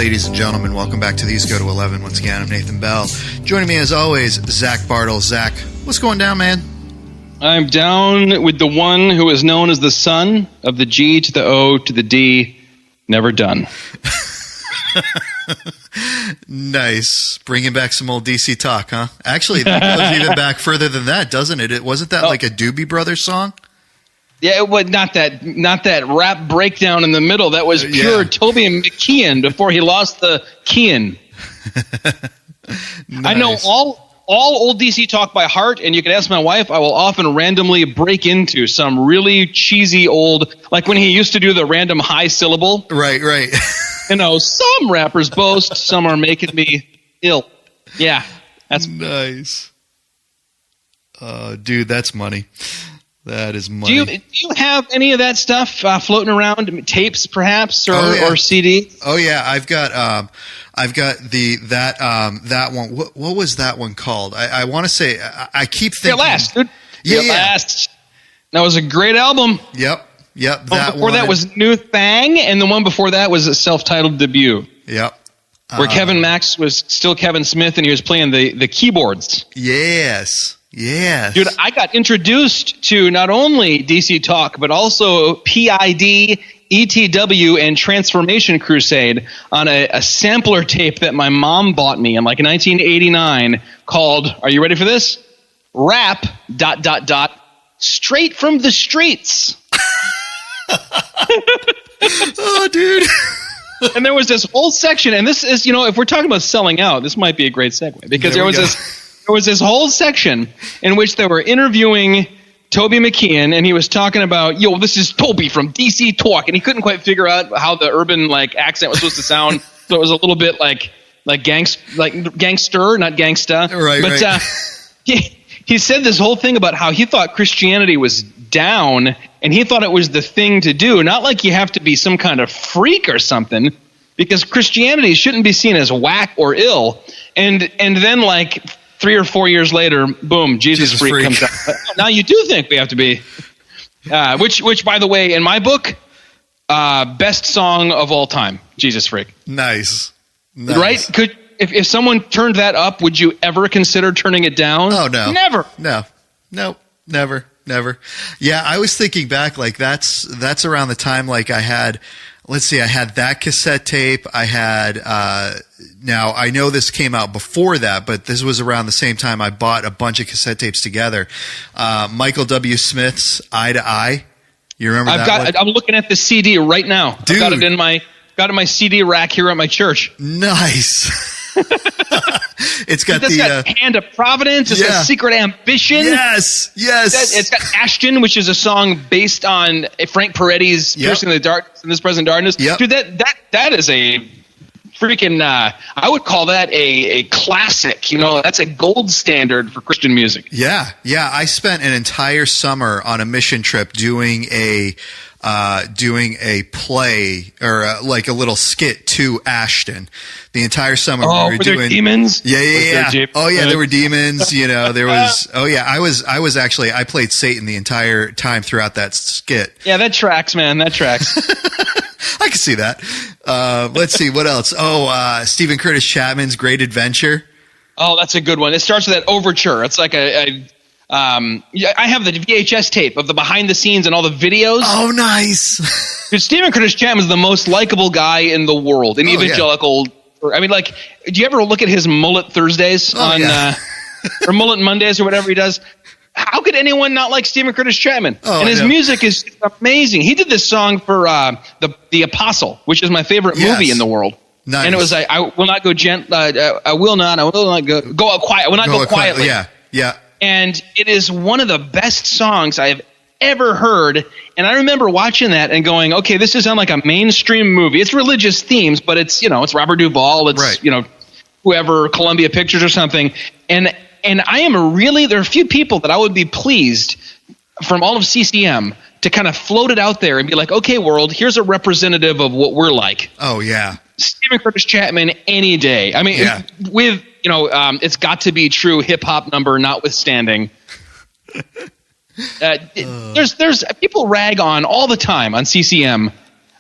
ladies and gentlemen. Welcome back to These Go to 11. Once again, I'm Nathan Bell. Joining me as always, Zach Bartles. Zach, what's going down, man? I'm down with the one who is known as the son of the G to the O to the D, never done. Nice. Bringing back some old DC talk, huh? Actually, that goes even back further than that, doesn't it? Wasn't that like a Doobie Brothers song? Yeah, it was not that rap breakdown in the middle. That was pure Toby McKeon before he lost the Kean. Nice. I know all old DC talk by heart, and you can ask my wife. I will often randomly break into some really cheesy old, like when he used to do the random high syllable. Right. You know, some rappers boast, some are making me ill. Yeah, that's nice. Dude, that's money. That is money. Do you have any of that stuff floating around? Tapes, perhaps, or CD? Oh yeah, I've got that one. What was that one called? I want to say I keep thinking. Get Last, dude. Get Last. That was a great album. Yep. That before that was New Thang, and the one before that was a self-titled debut. Yep. Where Kevin Max was still Kevin Smith, and he was playing the keyboards. Yes. Dude, I got introduced to not only DC Talk, but also PID, ETW, and Transformation Crusade on a sampler tape that my mom bought me in like 1989 called, are you ready for this? Rap, ... Straight from the Streets. Oh, dude. And there was this whole section, and this is, if we're talking about selling out, this might be a great segue, because there was this whole section in which they were interviewing Toby McKeon, and he was talking about, this is Toby from DC Talk, and he couldn't quite figure out how the urban accent was supposed to sound, so it was a little bit like gangster, not gangsta. Right. But he said this whole thing about how he thought Christianity was down, and he thought it was the thing to do, not like you have to be some kind of freak or something, because Christianity shouldn't be seen as whack or ill. And then 3 or 4 years later, boom, Jesus Freak comes out. Now you do think we have to be, which by the way, in my book, best song of all time, Jesus Freak. Nice. Right? If someone turned that up, would you ever consider turning it down? Oh, no. Never. No, never. Yeah, I was thinking back, that's around the time I had that cassette tape. I had, now I know this came out before that, but this was around the same time I bought a bunch of cassette tapes together. Michael W. Smith's Eye to Eye. You remember that one? I'm looking at the CD right now. Dude. I've got it in my CD rack here at my church. Nice. It's got got Hand of Providence. It's got Secret Ambition. Yes. It's got Ashton, which is a song based on Frank Peretti's Piercing the Darkness and This Present Darkness. Yep. Dude, that is a freaking, I would call that a classic. That's a gold standard for Christian music. Yeah. I spent an entire summer on a mission trip doing a play or a little skit to Ashton. The entire summer we were doing. There demons? Yeah. There were demons. There was. I played Satan the entire time throughout that skit. Yeah, that tracks, man. That tracks. I can see that. Let's see what else. Stephen Curtis Chapman's Great Adventure. Oh, that's a good one. It starts with that overture. It's like I have the VHS tape of the behind the scenes and all the videos. Oh, nice. Dude, Stephen Curtis Chapman is the most likable guy in the world. An evangelical. Yeah. I mean, do you ever look at his Mullet Thursdays or Mullet Mondays or whatever he does? How could anyone not like Stephen Curtis Chapman? And his music is amazing. He did this song for the Apostle, which is my favorite movie in the world. Nice. And it was I will not go I will not go out quiet. I will not go quietly. Yeah. And it is one of the best songs I have ever heard. And I remember watching that and going, okay, this doesn't sound like a mainstream movie. It's religious themes, but it's it's Robert Duvall. It's whoever, Columbia Pictures or something. And I am there are a few people that I would be pleased from all of CCM to kind of float it out there and be like, okay, world, here's a representative of what we're like. Oh, yeah. Stephen Curtis Chapman any day. I mean, with, it's got to be true hip hop number notwithstanding. There's people rag on all the time on CCM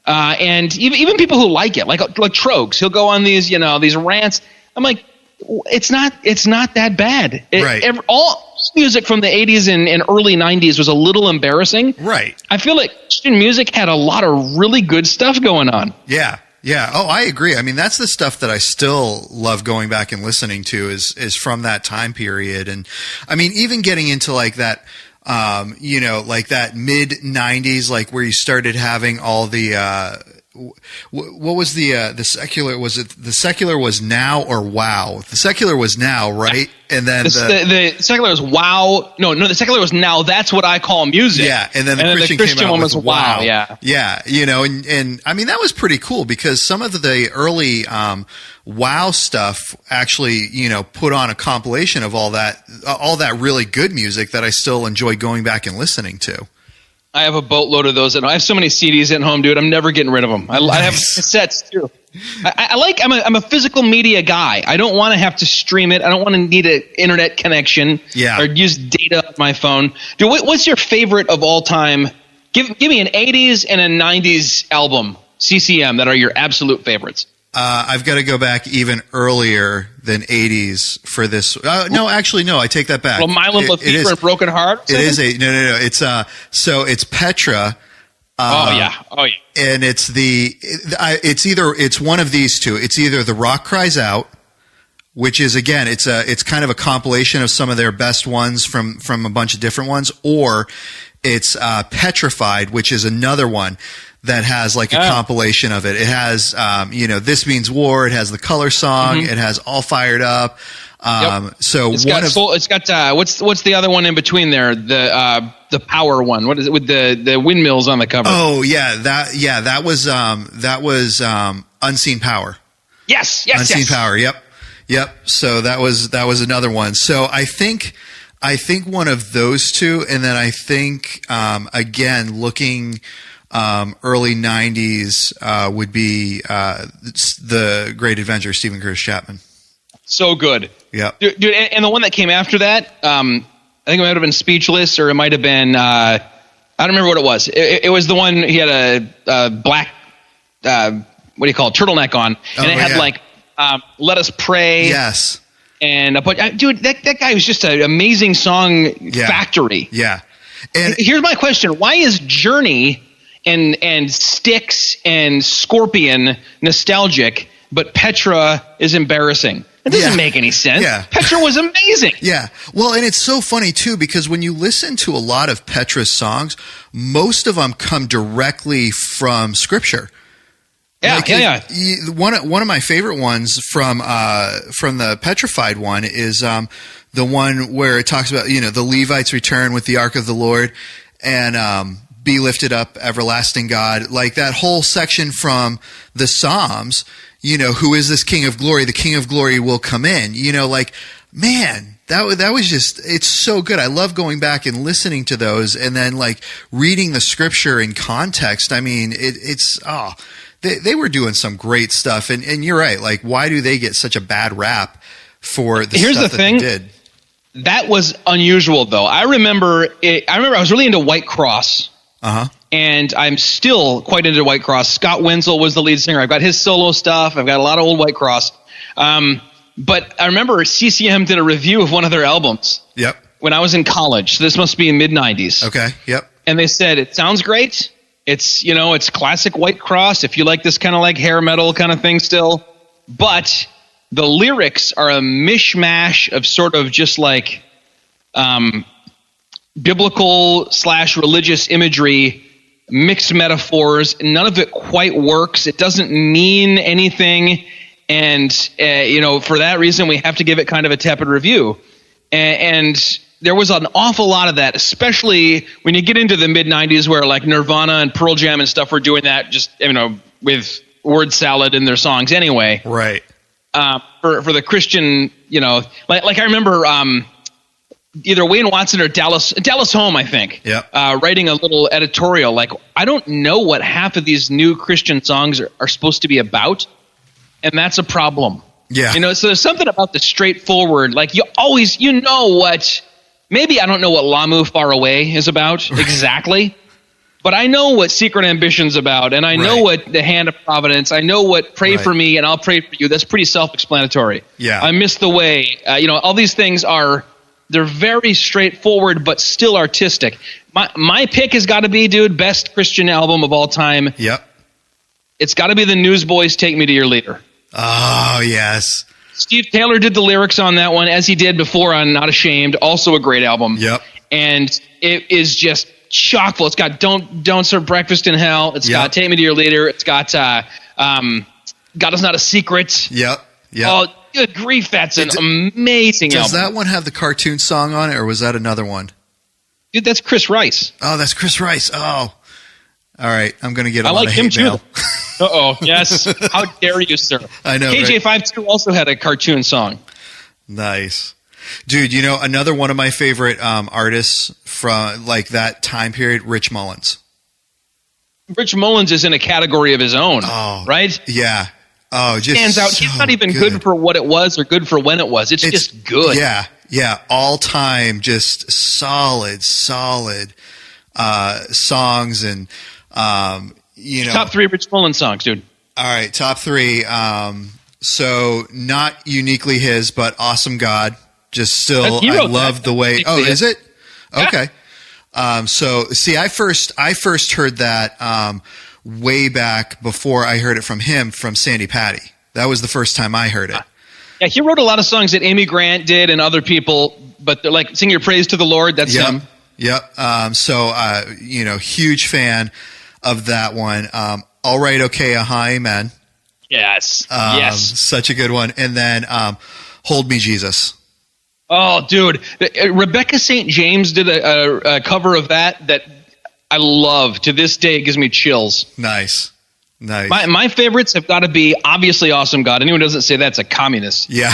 And even people who like it, like Trogs, he'll go on these rants. I'm like, it's not that bad. Right. All music from the 80s and early 90s was a little embarrassing. Right. I feel like Christian music had a lot of really good stuff going on. Yeah. Yeah. Oh, I agree. I mean, that's the stuff that I still love going back and listening to is from that time period. And I mean, even getting into like that, like that mid 90s, like where you started having all the, what was the secular? Was it the secular was Now or Wow? The secular was Now, right? And then the secular was Wow. No, the secular was Now. That's what I call music. Yeah, and then the Christian came out one with was Wow. Yeah, yeah. And I mean that was pretty cool because some of the early Wow stuff actually put on a compilation of all that really good music that I still enjoy going back and listening to. I have a boatload of those. I have so many CDs at home, dude. I'm never getting rid of them. I have cassettes too. I'm a physical media guy. I don't want to have to stream it. I don't want to need an internet connection or use data on my phone. Dude, what's your favorite of all time? Give me an 80s and a 90s album, CCM, that are your absolute favorites. I've got to go back even earlier than 80s for this. No, I take that back. Well, Mylon LaFever and Broken Heart? It is no. It's Petra. Oh yeah. And it's one of these two. It's either The Rock Cries Out, which is again, it's kind of a compilation of some of their best ones from a bunch of different ones, or it's Petrified, which is another one that has like a compilation of it. It has, This Means War. It has the Color Song. Mm-hmm. It has All Fired Up. So it's got what's the other one in between there? The Power one. What is it with the windmills on the cover? Oh yeah, that was Unseen Power. Yes. Unseen Power. Yep. So that was another one. So I think one of those two, and then I think again looking. Early 90s would be The Great Adventure, Stephen Curtis Chapman. So good. Yeah. Dude, and the one that came after that, I think it might have been Speechless, or it might have been, I don't remember what it was. It was the one, he had a black, turtleneck on, and it had Let Us Pray. Yes. And dude, that guy was just an amazing song factory. Yeah. And here's my question. Why is Journey and Styx and Scorpion nostalgic, but Petra is embarrassing? It doesn't make any sense. Yeah. Petra was amazing. Yeah. Well, and it's so funny too, because when you listen to a lot of Petra's songs, most of them come directly from scripture. Yeah. One of my favorite ones from the Petrified one is the one where it talks about the Levites return with the Ark of the Lord and be lifted up, everlasting God. Like that whole section from the Psalms, who is this King of Glory? The King of Glory will come in. Man, that was just, it's so good. I love going back and listening to those and then like reading the scripture in context. I mean, they were doing some great stuff. And you're right. Like, why do they get such a bad rap for the stuff that they did? That was unusual though. I remember I was really into White Cross. Uh-huh. And I'm still quite into White Cross. Scott Wenzel was the lead singer. I've got his solo stuff. I've got a lot of old White Cross. But I remember CCM did a review of one of their albums. Yep. When I was in college. So this must be in mid-90s. Okay, yep. And they said, it sounds great. It's, it's classic White Cross, if you like this kind of like hair metal kind of thing still. But the lyrics are a mishmash of sort of just like biblical / religious imagery, mixed metaphors. None of it quite works. It doesn't mean anything. And, for that reason, we have to give it kind of a tepid review. And there was an awful lot of that, especially when you get into the mid-90s where like Nirvana and Pearl Jam and stuff were doing that just, with word salad in their songs anyway. Right. For the Christian, like I remember either Wayne Watson or Dallas Home, I think, writing a little editorial like, I don't know what half of these new Christian songs are supposed to be about, and that's a problem. Yeah. So there's something about the straightforward, like you always, what, maybe I don't know what Lamu Far Away is about exactly, But I know what Secret Ambition's about, and I know Right. what The Hand of Providence. I know what Pray Right. for Me and I'll Pray for You. That's pretty self-explanatory. Yeah. I Miss the Way. All these things they're very straightforward, but still artistic. My pick has got to be, dude, best Christian album of all time. Yep. It's got to be the Newsboys' Take Me to Your Leader. Oh, yes. Steve Taylor did the lyrics on that one, as he did before on Not Ashamed, also a great album. Yep. And it is just chock full. It's got Don't Serve Breakfast in Hell. It's got Take Me to Your Leader. It's got God Is Not a Secret. Yep. Yep. Oh, good grief, that's an amazing Does album. that one have the cartoon song on it, or was that another one? Dude, that's Chris Rice. Oh, that's Chris Rice. Oh. All right. I'm going to get a I lot like of him hate too. mail. Uh-oh, yes. How dare you, sir. I know, right? KJ52 also had a cartoon song. Nice. Dude, another one of my favorite artists from like that time period, Rich Mullins. Rich Mullins is in a category of his own, Oh, right? Yeah. Oh, just Stands out. so He's not even good for what it was or good for when it was. It's just good. Yeah. Yeah. All time, just solid songs and, Top 3 Rich Mullins songs, dude. All right. Top 3. So not uniquely his, but Awesome God. Just still, He I wrote love that. the way. Oh, is it? Yeah. Okay. So see, I first heard that way back before I heard it from him from Sandy Patty. That was the first time I heard it. Yeah, he wrote a lot of songs that Amy Grant did and other people, but they're like Sing Your Praise to the Lord. That's him. Yep. Huge fan of that one. All Right, Okay, Aha, Amen. Yes. Yes. Such a good one. And then Hold Me, Jesus. Oh, dude. Rebecca St. James did a cover of that I love. To this day, it gives me chills. Nice. My favorites have got to be obviously Awesome God. Anyone who doesn't say that's a communist. Yeah.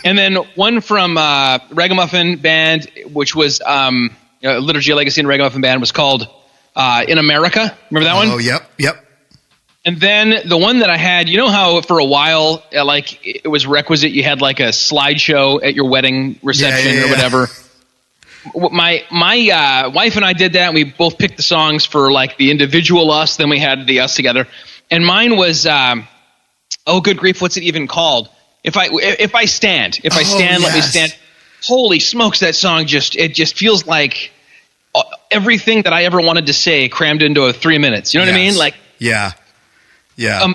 And then one from Ragamuffin Band, which was Liturgy of Legacy and Ragamuffin Band, was called In America. Remember that one? Oh, yep. And then the one that I had, you know how for a while, it was requisite you had like a slideshow at your wedding reception or whatever. My wife and I did that. And we both picked the songs for like the individual us. Then we had the us together. And mine was, oh, good grief, what's it even called? If I stand, let me stand. Holy smokes, that song it just feels like everything that I ever wanted to say crammed into 3 minutes. You know what I mean? Like, yeah.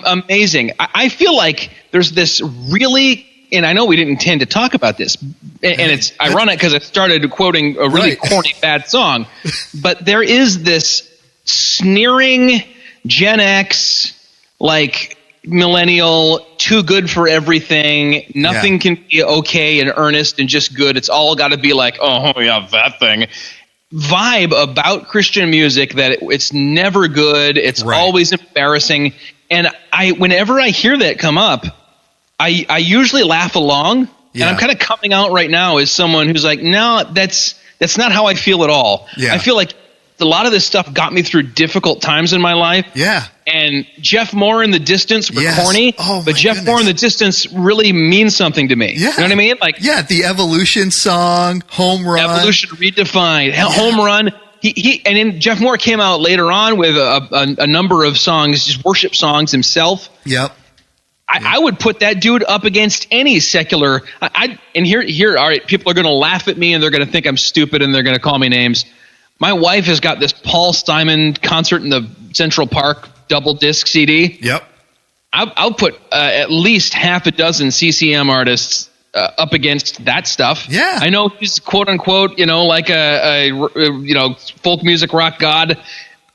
Amazing. I feel like there's this really, and I know we didn't intend to talk about this, and it's ironic because I started quoting a really corny bad song, but there is this sneering Gen X, like millennial, too good for everything. Nothing can be okay and earnest and just good. It's all got to be like, oh yeah, that thing. Vibe about Christian music that it's never good. It's always embarrassing. And whenever I hear that come up, I usually laugh along. And I'm kind of coming out right now as someone who's like, no, that's not how I feel at all. Yeah. I feel like a lot of this stuff got me through difficult times in my life. Yeah. And Jeff Moore in the Distance were corny, but Jeff Moore in the Distance really means something to me. Yeah. You know what I mean? Like, the Evolution song, Home Run. Evolution Redefined, Home Run. And then Jeff Moore came out later on with a number of songs, just worship songs himself. Yep. I would put that dude up against any secular. And here, all right, people are going to laugh at me and they're going to think I'm stupid and they're going to call me names. My wife has got this Paul Simon concert in the Central Park double disc CD. Yep. I'll put at least half a dozen CCM artists up against that stuff. Yeah. I know he's quote unquote, like a folk music rock god.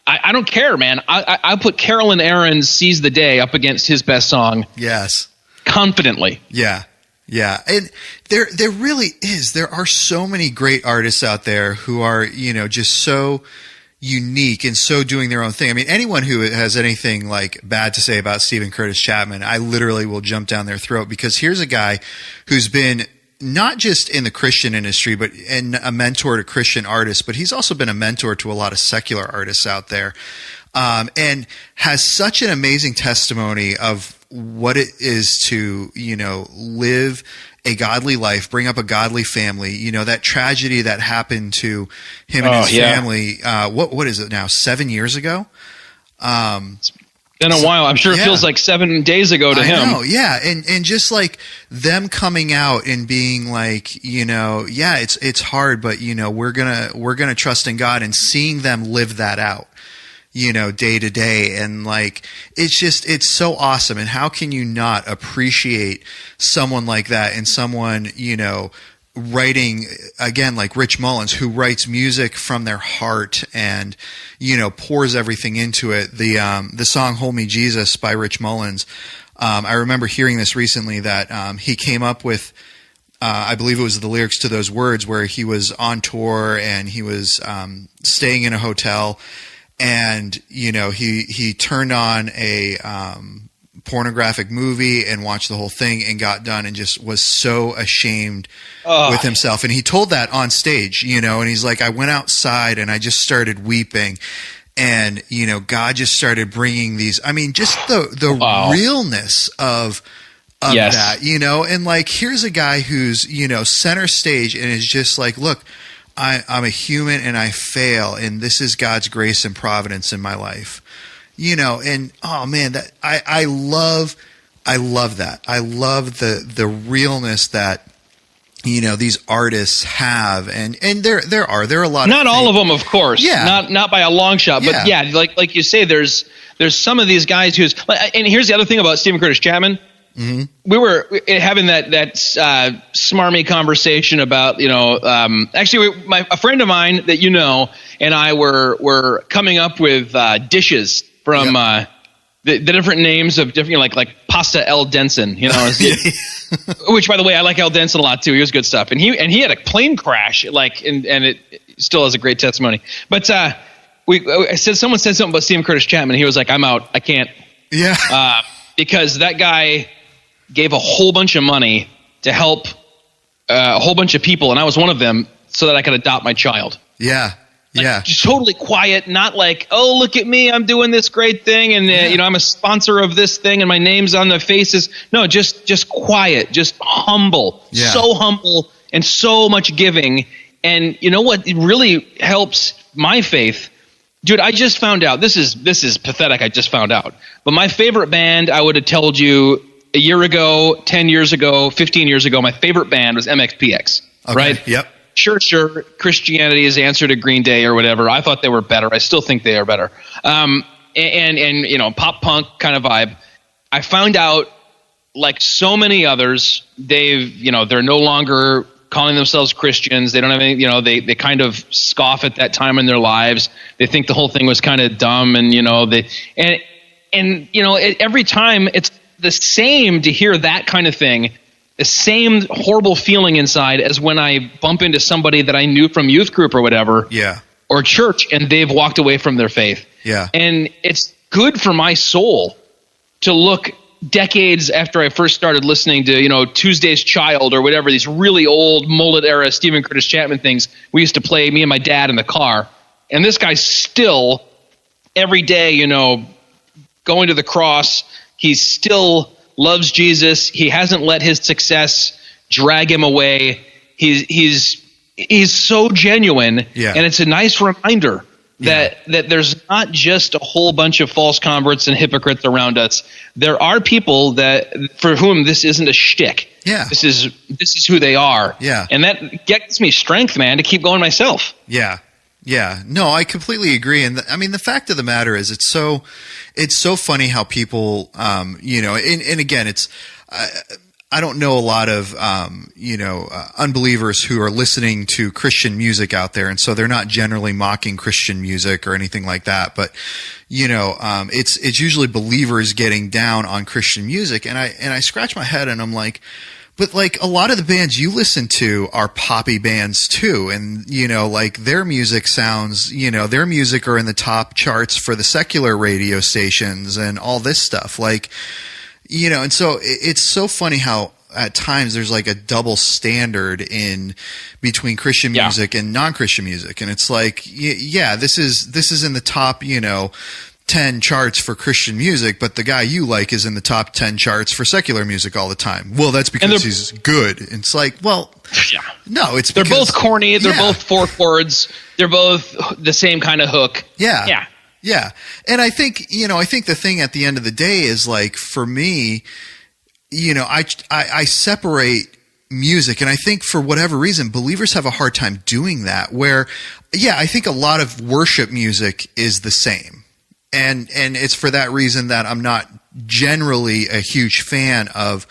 I don't care, man. I put Carolyn Aaron's "Seize the Day" up against his best song. Yes. Confidently. Yeah. Yeah. And there really is. There are so many great artists out there who are, just so unique and so doing their own thing. I mean, anyone who has anything like bad to say about Stephen Curtis Chapman, I literally will jump down their throat, because here's a guy who's been not just in the Christian industry, but a mentor to Christian artists, but he's also been a mentor to a lot of secular artists out there, and has such an amazing testimony of what it is to, live a godly life, bring up a godly family. You know, that tragedy that happened to him and his family. What is it now? 7 years ago. Been a while. I'm sure it feels like 7 days ago to him. I know, yeah. And just like them coming out and being like, you know, yeah, it's hard, but you know, we're gonna trust in God, and seeing them live that out, you know, day to day. And like, it's so awesome. And how can you not appreciate someone like that, and someone, you know, writing, again, like Rich Mullins, who writes music from their heart and, you know, pours everything into it. The song "Hold Me Jesus" by Rich Mullins, I remember hearing this recently, that he came up with, I believe it was the lyrics to those words, where he was on tour and he was staying in a hotel, and you know, he turned on a pornographic movie and watched the whole thing and got done and just was so ashamed with himself. And he told that on stage, you know, and he's like, I went outside and I just started weeping, and you know, God just started bringing these, I mean, just the realness of that, you know. And like, here's a guy who's, you know, center stage and is just like, look, I'm a human and I fail, and this is God's grace and providence in my life. You know, and oh man, that I love that. I love the realness that, you know, these artists have, and there are a lot. Not all of them, of course. Yeah, not by a long shot, but yeah, like you say, there's some of these guys who's. And here's the other thing about Steven Curtis Chapman. Mm-hmm. We were having that smarmy conversation about, you know, actually a friend of mine that you know and I were coming up with dishes from the different names of different, you know, like pasta El Denson, you know, which by the way, I like El Denson a lot too. He was good stuff. And he had a plane crash, like, and it still has a great testimony. But someone said something about Steven Curtis Chapman. He was like, I'm out. I can't. Yeah. Because that guy gave a whole bunch of money to help a whole bunch of people, and I was one of them, so that I could adopt my child. Yeah. Like, just totally quiet, not like, oh, look at me, I'm doing this great thing, and you know, I'm a sponsor of this thing, and my name's on the faces. No, just quiet, just humble, so humble, and so much giving. And you know what? It really helps my faith, dude. I just found out. This is pathetic. I just found out. But my favorite band, I would have told you a year ago, 10 years ago, 15 years ago. My favorite band was MXPX. Okay. Right? Yep. Sure. Christianity's answer to Green Day or whatever. I thought they were better. I still think they are better. And you know, pop punk kind of vibe. I found out, like so many others, they're no longer calling themselves Christians. They don't have any, you know, they kind of scoff at that time in their lives. They think the whole thing was kind of dumb, and you know, and you know, every time it's the same to hear that kind of thing. The same horrible feeling inside as when I bump into somebody that I knew from youth group or whatever, or church, and they've walked away from their faith. Yeah. And it's good for my soul to look decades after I first started listening to, you know, Tuesday's Child or whatever, these really old mullet era Steven Curtis Chapman things we used to play, me and my dad in the car. And this guy's still every day, you know, going to the cross. He's still loves Jesus. He hasn't let his success drag him away. He's so genuine, and it's a nice reminder that there's not just a whole bunch of false converts and hypocrites around us. There are people for whom this isn't a shtick. Yeah, this is who they are. Yeah, and that gets me strength, man, to keep going myself. Yeah. Yeah, no, I completely agree. And I mean, the fact of the matter is, it's so funny how people, you know, and again, it's, I don't know a lot of, you know, unbelievers who are listening to Christian music out there. And so they're not generally mocking Christian music or anything like that. But, you know, it's usually believers getting down on Christian music. And I scratch my head and I'm like, but like a lot of the bands you listen to are poppy bands too. And, you know, like their music sounds, you know, their music are in the top charts for the secular radio stations and all this stuff. Like, you know, and so it's so funny how at times there's like a double standard in between Christian music and non-Christian music. And it's like, yeah, this is in the top, you know, 10 charts for Christian music, but the guy you like is in the top 10 charts for secular music all the time. Well, that's because he's good. It's like, well, yeah. No, it's they're because, both corny. They're both 4 chords. They're both the same kind of hook. Yeah. Yeah. Yeah. And I think the thing at the end of the day is, like, for me, I separate music, and I think for whatever reason, believers have a hard time doing that, where, yeah, I think a lot of worship music is the same. And it's for that reason that I'm not generally a huge fan of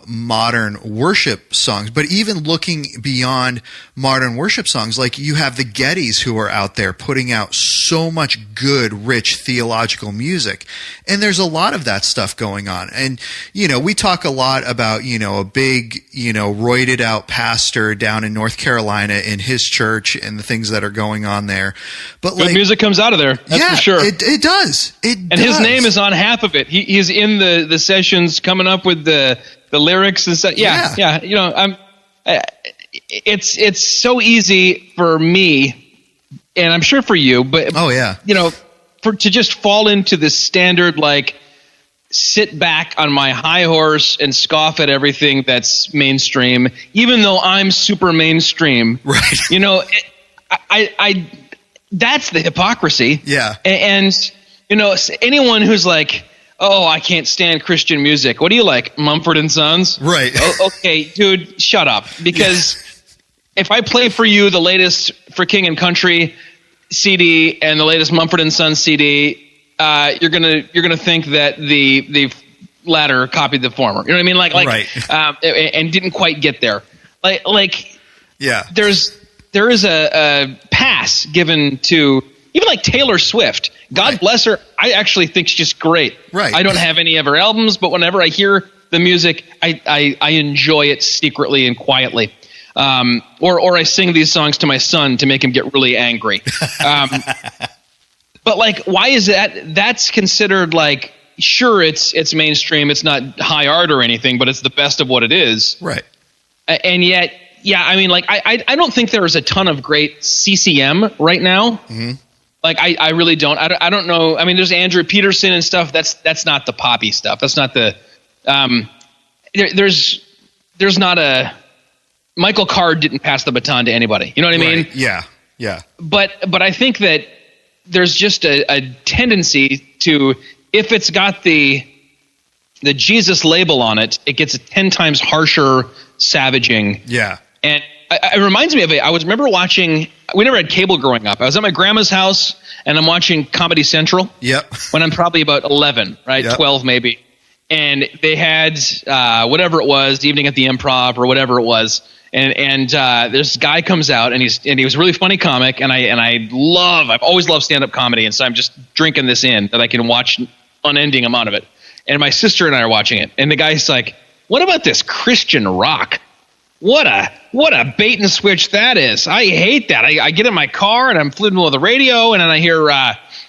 modern worship songs. But even looking beyond modern worship songs, like, you have the Gettys who are out there putting out so much good, rich theological music. And there's a lot of that stuff going on. And, we talk a lot about, a big, roided out pastor down in North Carolina in his church and the things that are going on there. But good music comes out of there. That's for sure. It does. And his name is on half of it. He's in the sessions coming up with the lyrics and stuff. Yeah. It's so easy for me, and I'm sure for you, but to just fall into the standard, like, sit back on my high horse and scoff at everything that's mainstream, even though I'm super mainstream. Right. I that's the hypocrisy. Yeah. And anyone who's like, oh, I can't stand Christian music. What do you like? Mumford and Sons? Right. Okay, dude, shut up. Because if I play for you the latest For King and Country CD and the latest Mumford and Sons CD, you're gonna think that the latter copied the former. You know what I mean? Like, right. And didn't quite get there. Like, yeah. There is a pass given to even like Taylor Swift. God bless her. I actually think she's just great. Right. I don't have any of her albums, but whenever I hear the music, I enjoy it secretly and quietly. Or I sing these songs to my son to make him get really angry. But, like, why is that? That's considered, like, sure, it's mainstream. It's not high art or anything, but it's the best of what it is. Right. And yet, yeah, I mean, like, I don't think there is a ton of great CCM right now. Mm-hmm. Like, I really don't. I don't know. I mean, there's Andrew Peterson and stuff. That's not the poppy stuff. That's not the there's not a Michael Card didn't pass the baton to anybody. You know what I mean? Right. Yeah. But I think that there's just a tendency to, if it's got the Jesus label on it, it gets 10 times harsher savaging. Yeah. And it reminds me of it. I remember watching. We never had cable growing up. I was at my grandma's house, and I'm watching Comedy Central. Yep. When I'm probably about 11, right, yep. 12 maybe, and they had whatever it was, Evening at the Improv or whatever it was, and this guy comes out, and he was a really funny comic, and I've always loved stand up comedy, and so I'm just drinking this in that I can watch unending amount of it, and my sister and I are watching it, and the guy's like, "What about this Christian rock? What a bait and switch that is. I hate that. I get in my car and I'm flipping with the radio and then I hear,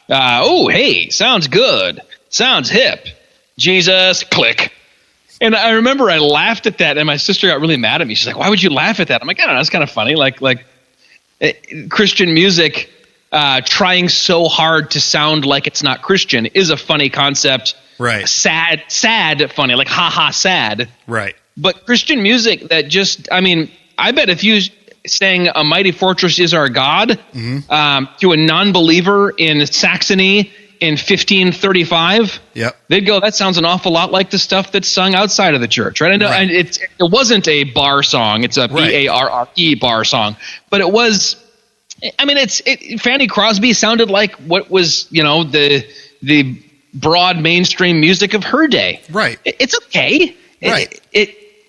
oh, hey, sounds good. Sounds hip. Jesus, click." And I remember I laughed at that and my sister got really mad at me. She's like, "Why would you laugh at that?" I'm like, "I don't know. That's kind of funny. Like Christian music trying so hard to sound like it's not Christian is a funny concept. Right. Sad funny, like ha sad. Right. But Christian music that just, I mean, I bet if you sang "A Mighty Fortress Is Our God" to a non-believer in Saxony in 1535, yep, they'd go, "That sounds an awful lot like the stuff that's sung outside of the church," right? I know, and it wasn't a bar song; it's a B-A-R-R-E bar song, but it was. I mean, Fanny Crosby sounded like what was, the broad mainstream music of her day. Right. It's okay. Right.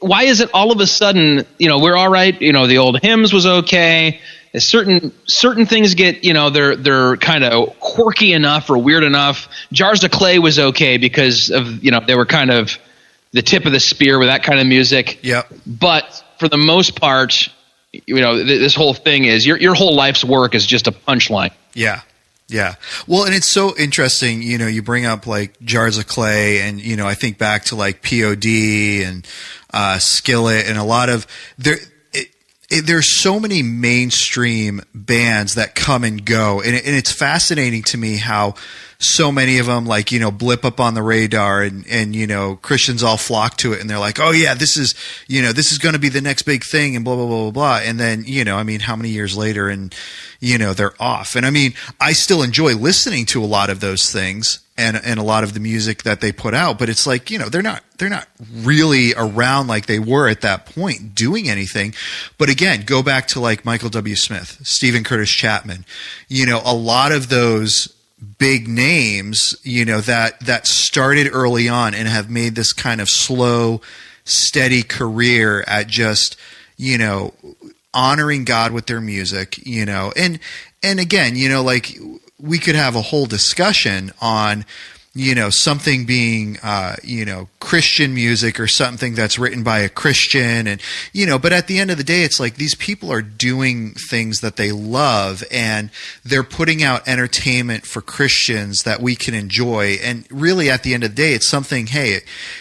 Why is it all of a sudden, we're all right, the old hymns was okay. Certain things get, they're kind of quirky enough or weird enough. Jars of Clay was okay because of, they were kind of the tip of the spear with that kind of music. Yep. But for the most part, this whole thing is your whole life's work is just a punchline. Yeah. Yeah. Well, and it's so interesting, you bring up like Jars of Clay and, I think back to like POD and Skillet and a lot of there's so many mainstream bands that come and go. And it's fascinating to me how so many of them like, blip up on the radar and Christians all flock to it and they're like, oh yeah, this is going to be the next big thing and blah, blah, blah, blah, blah. And then, how many years later and, they're off. And I still enjoy listening to a lot of those things and a lot of the music that they put out, but it's like, they're not really around like they were at that point doing anything. But again, go back to like Michael W. Smith, Stephen Curtis Chapman, a lot of those big names, that started early on and have made this kind of slow, steady career at just, honoring God with their music, and again, like we could have a whole discussion on, something being, Christian music or something that's written by a Christian and, but at the end of the day, it's like these people are doing things that they love and they're putting out entertainment for Christians that we can enjoy. And really at the end of the day, it's something, hey,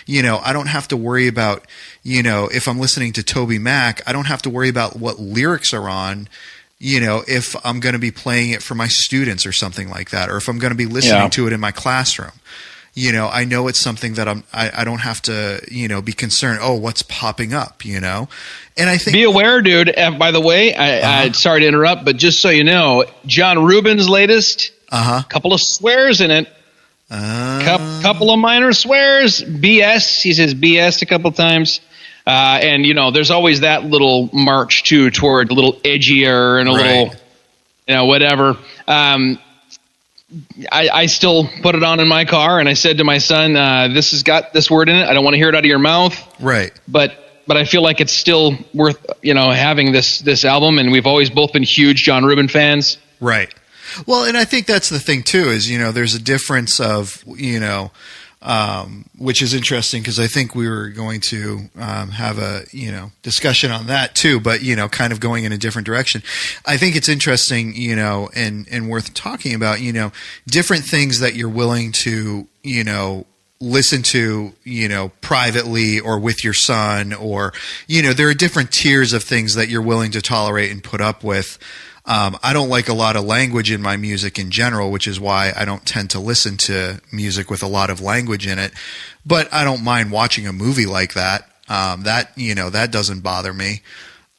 I don't have to worry about, if I'm listening to Toby Mac, I don't have to worry about what lyrics are on, if I'm going to be playing it for my students or something like that, or if I'm going to be listening to it in my classroom. I know it's something that I don't have to, be concerned. Oh, what's popping up, And I think be aware, dude. By the way, I sorry to interrupt, but just so you know, John Rubin's latest, couple of swears in it, couple of minor swears, BS. He says BS a couple times. And there's always that little march too toward a little edgier and a little, whatever. I still put it on in my car, and I said to my son, "This has got this word in it. I don't want to hear it out of your mouth." Right. But I feel like it's still worth having this album, and we've always both been huge John Rubin fans. Right. Well, and I think that's the thing too is there's a difference of which is interesting because I think we were going to have a discussion on that too, but kind of going in a different direction. I think it's interesting, and worth talking about, different things that you're willing to listen to, privately or with your son, or there are different tiers of things that you're willing to tolerate and put up with. I don't like a lot of language in my music in general, which is why I don't tend to listen to music with a lot of language in it. But I don't mind watching a movie like that. That doesn't bother me.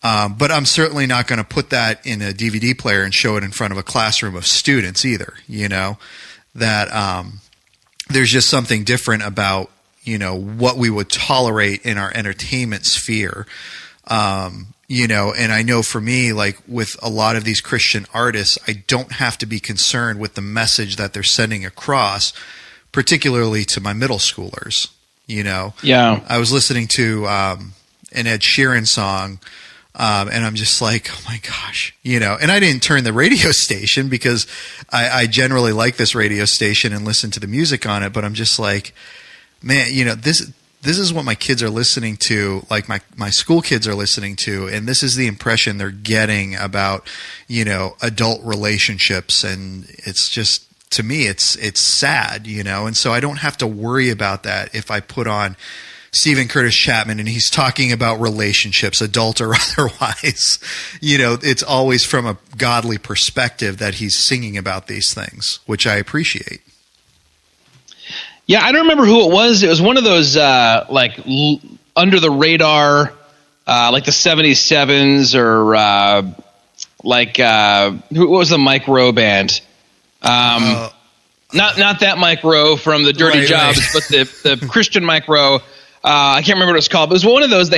But I'm certainly not going to put that in a DVD player and show it in front of a classroom of students either. That there's just something different about what we would tolerate in our entertainment sphere. And I know for me, like with a lot of these Christian artists, I don't have to be concerned with the message that they're sending across, particularly to my middle schoolers. Yeah. I was listening to an Ed Sheeran song, and I'm just like, oh my gosh, and I didn't turn the radio station because I generally like this radio station and listen to the music on it, but I'm just like, man, this is what my kids are listening to, like my school kids are listening to, and this is the impression they're getting about, adult relationships, and it's just, to me, it's sad, and so I don't have to worry about that if I put on Stephen Curtis Chapman and he's talking about relationships, adult or otherwise. It's always from a godly perspective that he's singing about these things, which I appreciate. Yeah, I don't remember who it was. It was one of those under the radar, like the 77s or what was the Mike Rowe band? Not that Mike Rowe from the Dirty Jobs, but the Christian Mike Rowe. I can't remember what it was called. But it was one of those. The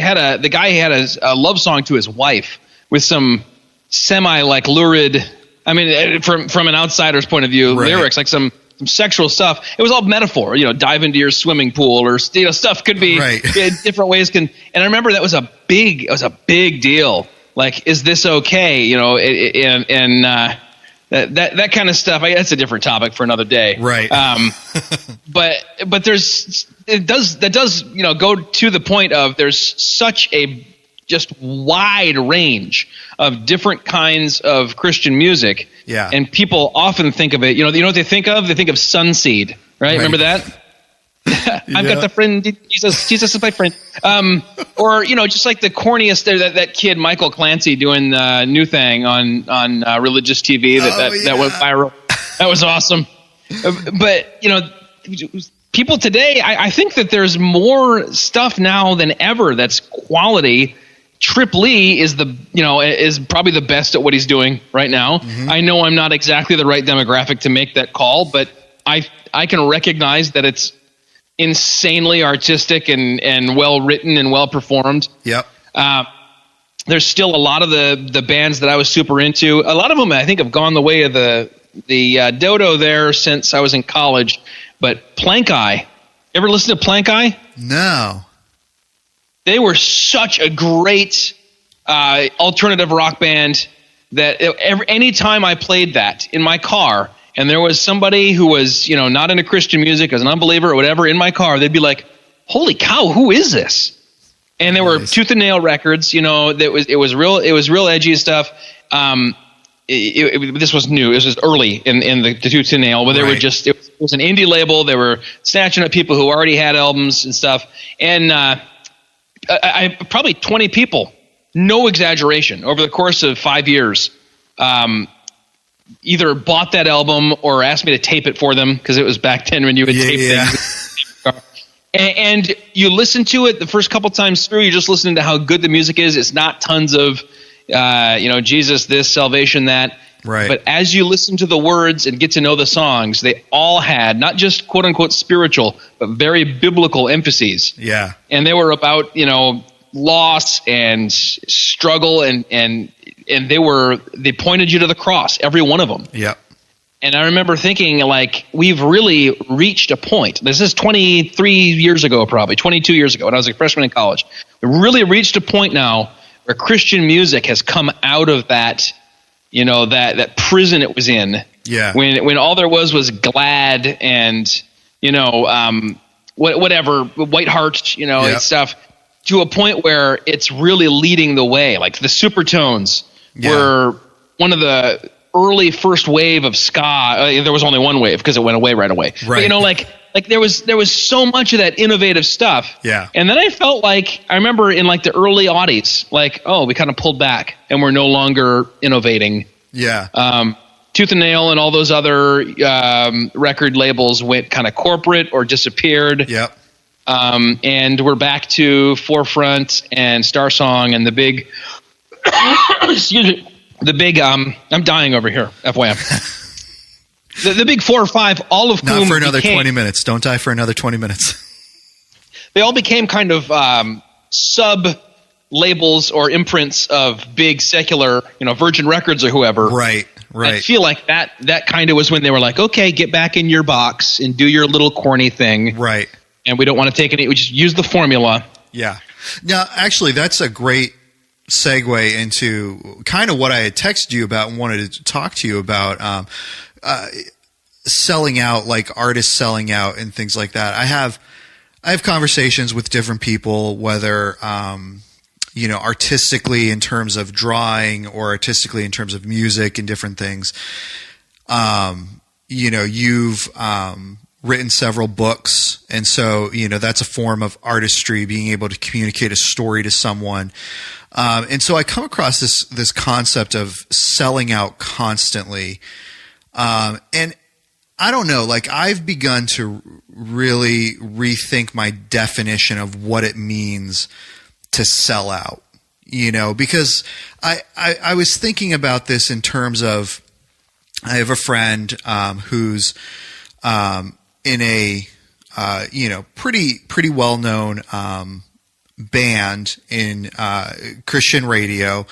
guy had a love song to his wife with some semi lurid. I mean, from an outsider's point of view, lyrics like some sexual stuff. It was all metaphor, dive into your swimming pool or stuff could be different ways. And I remember that was a big deal. Like, is this okay? And that kind of stuff. That's a different topic for another day. Right. But that does go to the point of there's such a just wide range of different kinds of Christian music. Yeah. And people often think of it, you know what they think of? They think of Sunseed, right? Remember that? I've got the friend, Jesus is my friend. Or, just like the corniest there, that kid, Michael Clancy, doing the new thing on religious TV that went viral. That was awesome. But, people today, I think that there's more stuff now than ever that's quality. Trip Lee is is probably the best at what he's doing right now. Mm-hmm. I know I'm not exactly the right demographic to make that call, but I can recognize that it's insanely artistic and well written and well performed. Yep. There's still a lot of the bands that I was super into. A lot of them I think have gone the way of the dodo there since I was in college. But Plank Eye, ever listen to Plank Eye? No. They were such a great alternative rock band that any time I played that in my car and there was somebody who was, not into Christian music, as an unbeliever or whatever, in my car, they'd be like, holy cow, who is this? And there were Tooth and Nail records, it was real edgy stuff. This was new. It was just early in the Tooth and Nail, but they were just, it was an indie label. They were snatching up people who already had albums and stuff. And I probably 20 people, no exaggeration, over the course of 5 years, either bought that album or asked me to tape it for them, because it was back then when you would tape things. And you listen to it the first couple times through, you're just listening to how good the music is. It's not tons of, Jesus this, salvation that. Right. But as you listen to the words and get to know the songs, they all had not just quote unquote spiritual, but very biblical emphases. Yeah. And they were about, loss and struggle and they pointed you to the cross, every one of them. Yeah. And I remember thinking, like, we've really reached a point. This is 23 years ago, probably 22 years ago, when I was a freshman in college. We really reached a point now where Christian music has come out of that, that prison it was in. Yeah. When all there was glad and, whatever, White Heart, and stuff, to a point where it's really leading the way. Like the Supertones were one of the early first wave of ska. There was only one wave because it went away right away. Right. But, like there was so much of that innovative stuff. Yeah. And then I felt like, I remember in like the early aughties, like, oh, we kind of pulled back and we're no longer innovating. Yeah. Tooth and Nail and all those other record labels went kind of corporate or disappeared. Yep. And we're back to Forefront and Star Song and the big, excuse me, the big, I'm dying over here, FYI. The big 4 or 5, all of whom not for another 20 minutes. Don't die for another 20 minutes. They all became kind of sub labels or imprints of big secular, Virgin Records or whoever. Right. I feel like that kind of was when they were like, okay, get back in your box and do your little corny thing. Right. And we don't want to take any. We just use the formula. Yeah. Now, actually, that's a great segue into kind of what I had texted you about and wanted to talk to you about. Selling out, like artists selling out and things like that. I have conversations with different people, whether, artistically in terms of drawing or artistically in terms of music and different things. You've, written several books. And so, that's a form of artistry, being able to communicate a story to someone. And so I come across this concept of selling out constantly. And I don't know, like I've begun to really rethink my definition of what it means to sell out, because I was thinking about this in terms of, I have a friend, who's, in a, pretty well-known, band in, Christian radio.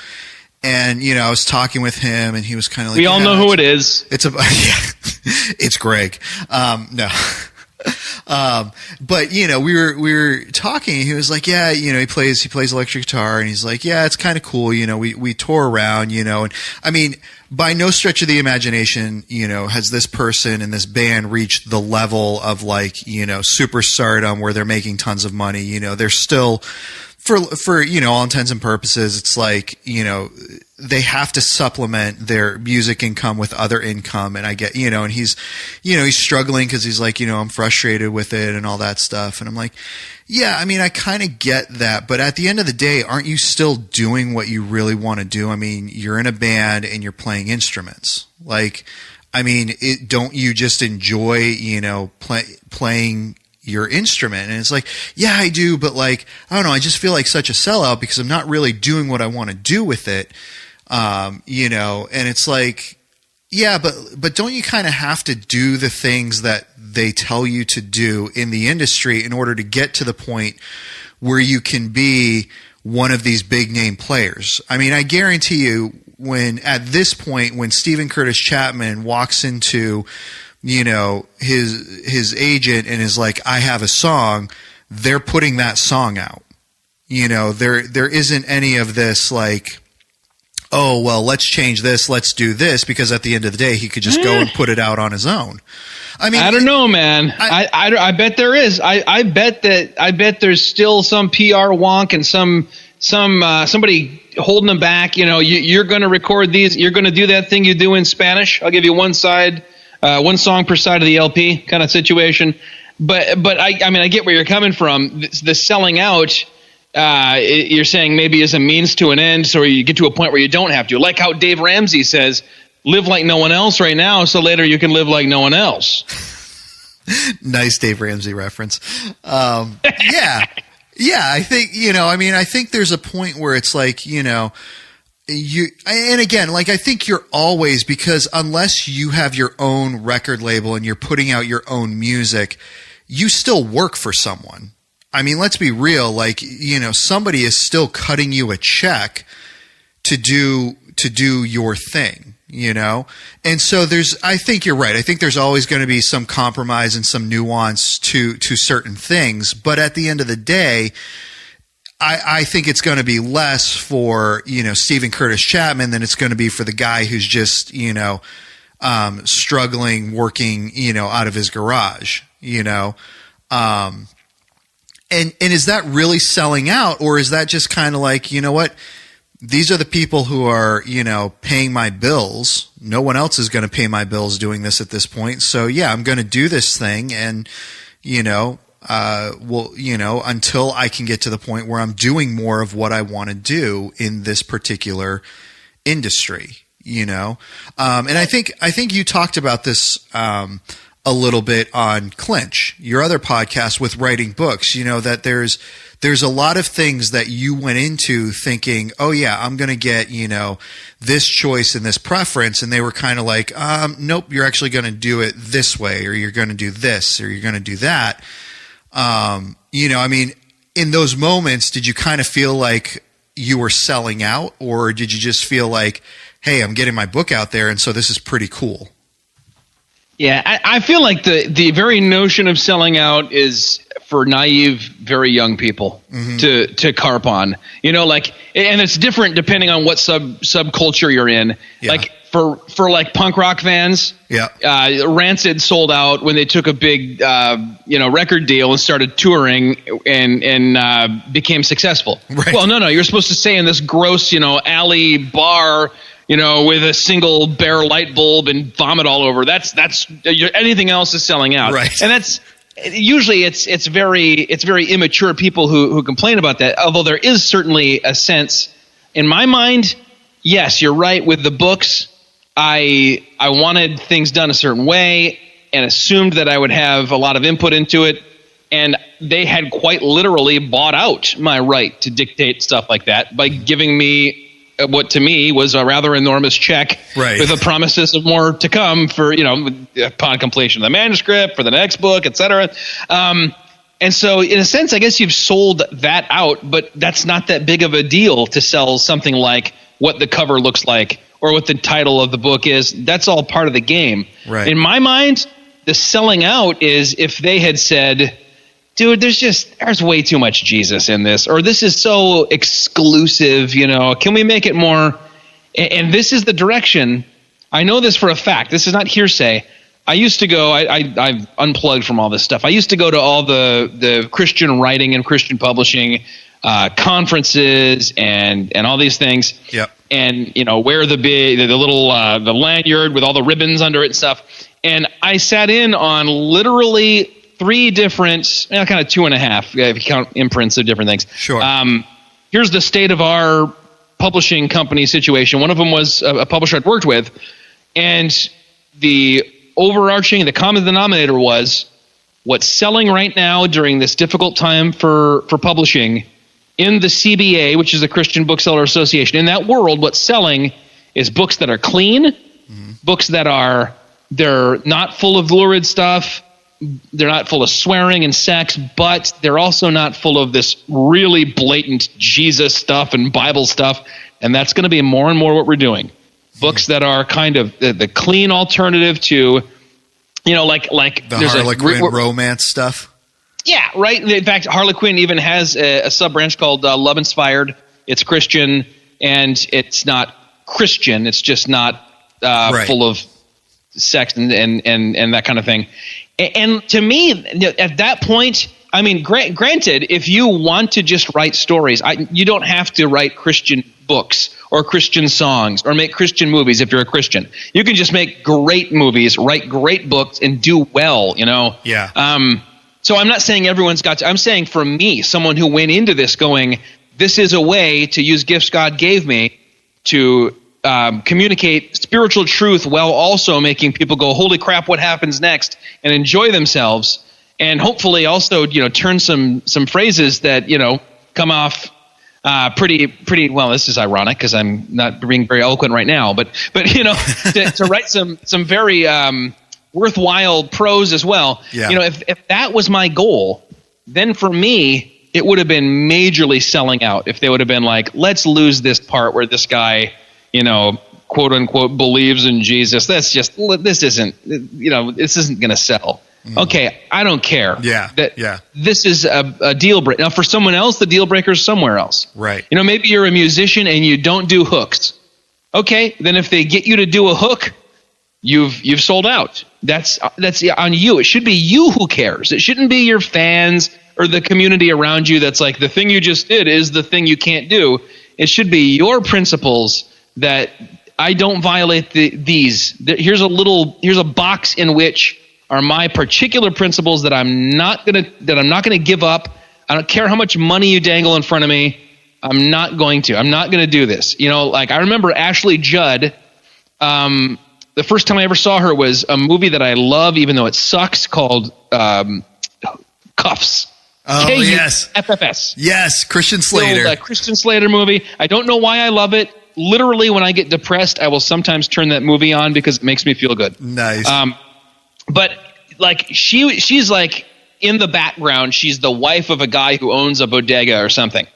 And, I was talking with him and he was kind of like, we all know who it is. It's Greg. No. But we were talking and he was like, yeah, he plays electric guitar and he's like, yeah, it's kind of cool. We tour around, and I mean, by no stretch of the imagination, has this person and this band reached the level of like, superstardom where they're making tons of money. They're still, for all intents and purposes, it's like, they have to supplement their music income with other income. And I get, and he's struggling because he's like, I'm frustrated with it and all that stuff. And I'm like, yeah, I mean, I kind of get that. But at the end of the day, aren't you still doing what you really want to do? I mean, you're in a band and you're playing instruments. Like, I mean, don't you just enjoy, playing your instrument? And it's like, yeah, I do, but like, I don't know, I just feel like such a sellout because I'm not really doing what I want to do with it. And it's like, yeah, but don't you kind of have to do the things that they tell you to do in the industry in order to get to the point where you can be one of these big name players? I mean, I guarantee you, at this point, when Steven Curtis Chapman walks into, his agent and is like, I have a song, they're putting that song out. There isn't any of this like, oh, well, let's change this, let's do this, because at the end of the day, he could just go and put it out on his own. I mean, I don't know, man. I bet there is. I bet there's still some PR wonk and somebody holding them back. You're going to record these. You're going to do that thing you do in Spanish. I'll give you one song per side of the LP kind of situation. But I mean, I get where you're coming from. The selling out, you're saying maybe is a means to an end, so you get to a point where you don't have to. Like how Dave Ramsey says, live like no one else right now, so later you can live like no one else. Nice Dave Ramsey reference. Yeah. Yeah, I think, I think there's a point where it's like, and again, like I think you're always, because unless you have your own record label and you're putting out your own music, you still work for someone. I mean, let's be real, like, somebody is still cutting you a check to do your thing, And so I think you're right. I think there's always going to be some compromise and some nuance to certain things. But at the end of the day, I think it's going to be less for, Steven Curtis Chapman than it's going to be for the guy who's just, struggling, working, out of his garage, And is that really selling out, or is that just kind of like, you know what? These are the people who are, paying my bills. No one else is going to pay my bills doing this at this point. So yeah, I'm going to do this thing, and until I can get to the point where I'm doing more of what I want to do in this particular industry. And I think you talked about this a little bit on Clinch, your other podcast with writing books. That there's a lot of things that you went into thinking, oh yeah, I'm going to get, this choice and this preference. And they were kind of like, nope, you're actually going to do it this way, or you're going to do this, or you're going to do that. I mean, in those moments, did you kind of feel like you were selling out, or did you just feel like, hey, I'm getting my book out there, and so this is pretty cool? Yeah, I feel like the very notion of selling out is for naive, very young people to carp on. And it's different depending on what subculture you're in. Yeah. Like for like punk rock fans, Rancid sold out when they took a big record deal and started touring and became successessful. Right. Well, no, you're supposed to stay in this gross alley bar, with a single bare light bulb and vomit all over. That's anything else is selling out. Right. And that's usually it's very immature people who complain about that. Although there is certainly a sense in my mind. Yes, you're right with the books. I wanted things done a certain way and assumed that I would have a lot of input into it. And they had quite literally bought out my right to dictate stuff like that by giving me what to me was a rather enormous check, right, with the promises of more to come for, upon completion of the manuscript, for the next book, etc. And so in a sense, I guess you've sold that out, but that's not that big of a deal to sell something like what the cover looks like or what the title of the book is. That's all part of the game. Right. In my mind, the selling out is if they had said, dude, there's way too much Jesus in this, or this is so exclusive, can we make it more? And this is the direction. I know this for a fact. This is not hearsay. I used to go, I've unplugged from all this stuff. I used to go to all the Christian writing and Christian publishing conferences and all these things. Yep. And, wear the little the lanyard with all the ribbons under it and stuff. And I sat in on literally 3 different, kind of 2.5, if you count imprints of different things. Sure. Here's the state of our publishing company situation. One of them was a publisher I'd worked with, and the common denominator was what's selling right now during this difficult time for publishing in the CBA, which is the Christian Bookseller Association. In that world, what's selling is books that are clean, books that they're not full of lurid stuff, they're not full of swearing and sex, but they're also not full of this really blatant Jesus stuff and Bible stuff, and that's going to be more and more what we're doing. Books that are kind of the clean alternative to, like the Harlequin romance stuff. Yeah, right. In fact, Harlequin even has a sub-branch called Love Inspired. It's Christian, and it's not Christian. It's just not full of sex and that kind of thing. And to me, at that point, I mean, granted, if you want to just write stories, you don't have to write Christian books or Christian songs or make Christian movies if you're a Christian. You can just make great movies, write great books, and do well, Yeah. So I'm not saying everyone's got to. I'm saying for me, someone who went into this going, this is a way to use gifts God gave me to communicate spiritual truth while also making people go, holy crap, what happens next, and enjoy themselves, and hopefully also turn some phrases that come off pretty well. This is ironic because I'm not being very eloquent right now, but to write some very worthwhile prose as well. Yeah. If that was my goal, then for me it would have been majorly selling out. If they would have been like, let's lose this part where this guy, quote unquote, believes in Jesus. This isn't going to sell. Okay, I don't care. Yeah. This is a deal breaker. Now, for someone else, the deal breaker is somewhere else. Right. Maybe you're a musician and you don't do hooks. Okay, then if they get you to do a hook, you've sold out. That's on you. It should be you who cares. It shouldn't be your fans or the community around you that's like, the thing you just did is the thing you can't do. It should be your principles that I don't violate these. Here's a box in which are my particular principles that I'm not gonna give up. I don't care how much money you dangle in front of me. I'm not going to do this. Like I remember Ashley Judd. The first time I ever saw her was a movie that I love, even though it sucks, called Cuffs. Oh, yes. FFS. Yes, Christian Slater. The Christian Slater movie. I don't know why I love it. Literally, when I get depressed, I will sometimes turn that movie on because it makes me feel good. Nice. But like she's like in the background, she's the wife of a guy who owns a bodega or something.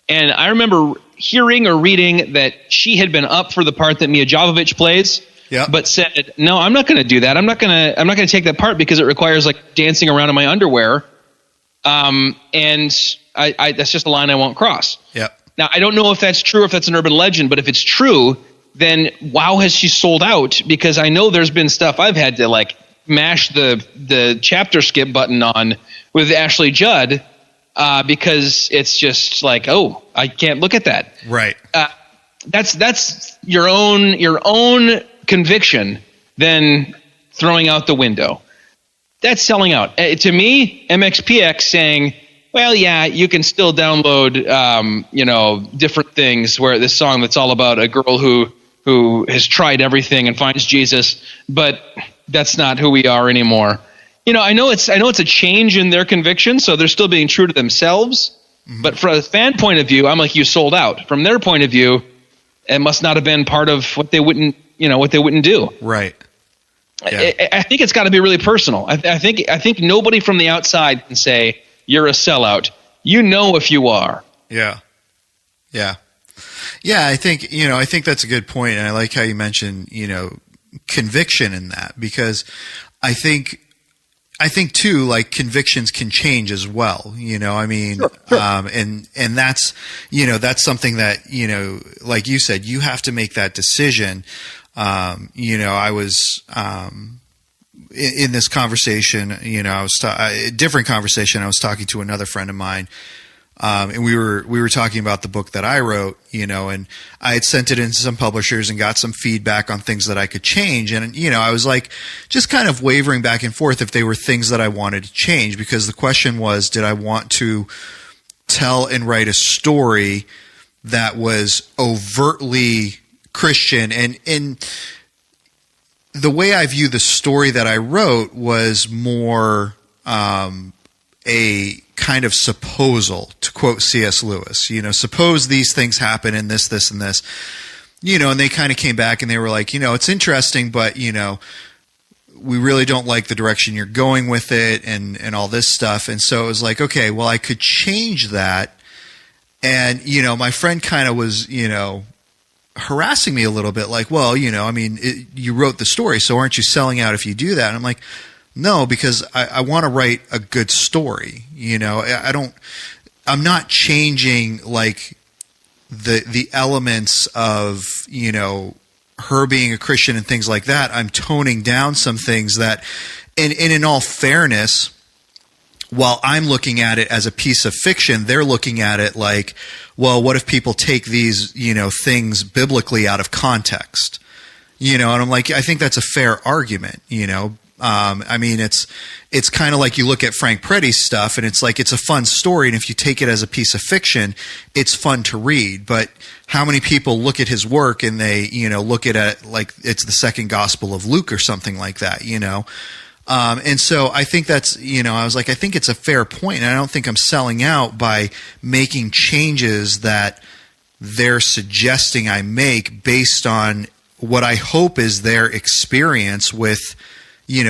And I remember hearing or reading that she had been up for the part that Mia Jovovich plays. Yep. But said, no, I'm not going to do that. I'm not going to take that part because it requires like dancing around in my underwear. And I that's just a line I won't cross. Yep. Now, I don't know if that's true or if that's an urban legend, but if it's true, then wow, has she sold out? Because I know there's been stuff I've had to like mash the chapter skip button on with Ashley Judd because it's just like, oh, I can't look at that. Right. That's your own conviction then throwing out the window. That's selling out. To me, MXPX saying, well, yeah, you can still download, different things where this song that's all about a girl who has tried everything and finds Jesus, but that's not who we are anymore. I know it's a change in their conviction, so they're still being true to themselves. Mm-hmm. But from a fan point of view, I'm like, you sold out. From their point of view, it must not have been part of what they wouldn't do. Right. Yeah. I think it's got to be really personal. I think nobody from the outside can say you're a sellout. If you are. Yeah. Yeah. Yeah. I think that's a good point. And I like how you mentioned, conviction in that, because I think too, like convictions can change as well, Sure. And that's, that's something that, like you said, you have to make that decision. I was, in this conversation, I was a different conversation. I was talking to another friend of mine, and we were talking about the book that I wrote, and I had sent it into some publishers and got some feedback on things that I could change. And, I was like, just kind of wavering back and forth if they were things that I wanted to change, because the question was, did I want to tell and write a story that was overtly Christian? And the way I view the story that I wrote was more a kind of supposal, to quote C.S. Lewis. Suppose these things happen and this, and this. And they kind of came back and they were like, it's interesting, but, we really don't like the direction you're going with it and all this stuff. And so it was like, okay, well, I could change that. And, my friend kind of was, harassing me a little bit, like, well, you wrote the story, so aren't you selling out if you do that? And I'm like, no, because I want to write a good story. I'm not changing like the elements of, her being a Christian and things like that. I'm toning down some things that, and in all fairness, while I'm looking at it as a piece of fiction, they're looking at it like, well, what if people take these, things biblically out of context? And I'm like, I think that's a fair argument, it's kind of like you look at Frank Peretti's stuff and it's like, it's a fun story. And if you take it as a piece of fiction, it's fun to read. But how many people look at his work and they, look at it like it's the second gospel of Luke or something like that, and so I think that's, I was like, I think it's a fair point, and I don't think I'm selling out by making changes that they're suggesting I make based on what I hope is their experience with,